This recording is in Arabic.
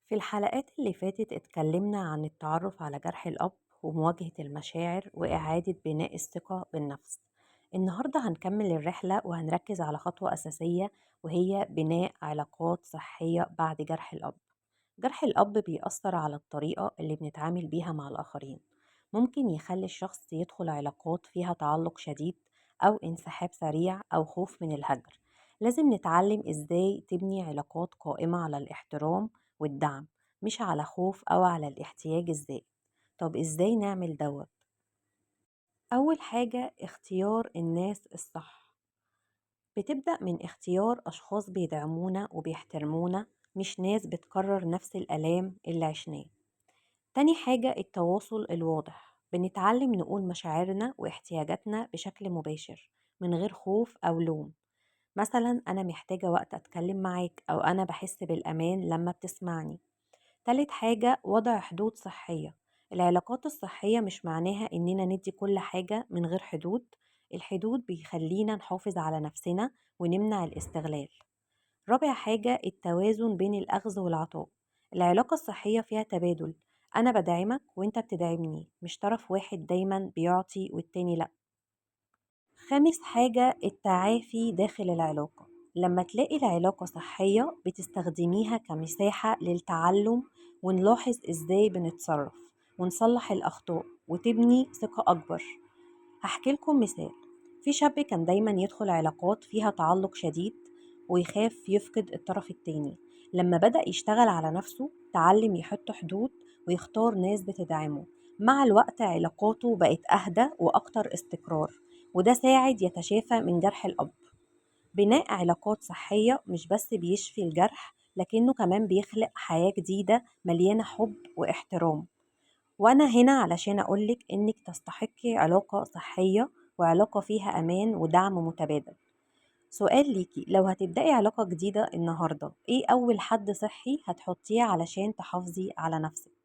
في الحلقات اللي فاتت اتكلمنا عن التعرف على جرح الأب ومواجهة المشاعر وإعادة بناء الثقة بالنفس. النهاردة هنكمل الرحلة وهنركز على خطوة أساسية، وهي بناء علاقات صحية بعد جرح الأب. جرح الأب بيأثر على الطريقة اللي بنتعامل بيها مع الآخرين. ممكن يخلي الشخص يدخل علاقات فيها تعلق شديد أو انسحاب سريع أو خوف من الهجر. لازم نتعلم إزاي تبني علاقات قائمة على الاحترام والدعم، مش على خوف أو على الاحتياج الزائد. طب إزاي نعمل دوت؟ أول حاجة اختيار الناس الصح. بتبدأ من اختيار أشخاص بيدعمونا وبيحترمونا، مش ناس بتكرر نفس الآلام اللي عشناه. تاني حاجة التواصل الواضح، بنتعلم نقول مشاعرنا واحتياجاتنا بشكل مباشر من غير خوف أو لوم. مثلا أنا محتاجة وقت أتكلم معاك، أو أنا بحس بالأمان لما بتسمعني. تالت حاجة وضع حدود صحية. العلاقات الصحية مش معناها إننا ندي كل حاجة من غير حدود. الحدود بيخلينا نحافظ على نفسنا ونمنع الاستغلال. رابع حاجة التوازن بين الأخذ والعطاء. العلاقة الصحية فيها تبادل، أنا بدعمك وإنت بتدعمني، مش طرف واحد دايما بيعطي والتاني لأ. خامس حاجة التعافي داخل العلاقة. لما تلاقي العلاقة صحية بتستخدميها كمساحة للتعلم، ونلاحظ ازاي بنتصرف ونصلح الأخطاء وتبني ثقة أكبر. هحكي لكم مثال. في شاب كان دايما يدخل علاقات فيها تعلق شديد ويخاف يفقد الطرف التاني. لما بدأ يشتغل على نفسه تعلم يحط حدود ويختار ناس بتدعمه. مع الوقت علاقاته بقت أهدى وأكتر استقرار، وده ساعد يتشافى من جرح الأب. بناء علاقات صحية مش بس بيشفي الجرح، لكنه كمان بيخلق حياة جديدة مليانة حب واحترام. وأنا هنا علشان أقولك إنك تستحقي علاقة صحية، وعلاقة فيها أمان ودعم متبادل. سؤال ليكي، لو هتبدأي علاقة جديدة النهاردة، إيه أول حد صحي هتحطيه علشان تحافظي على نفسك؟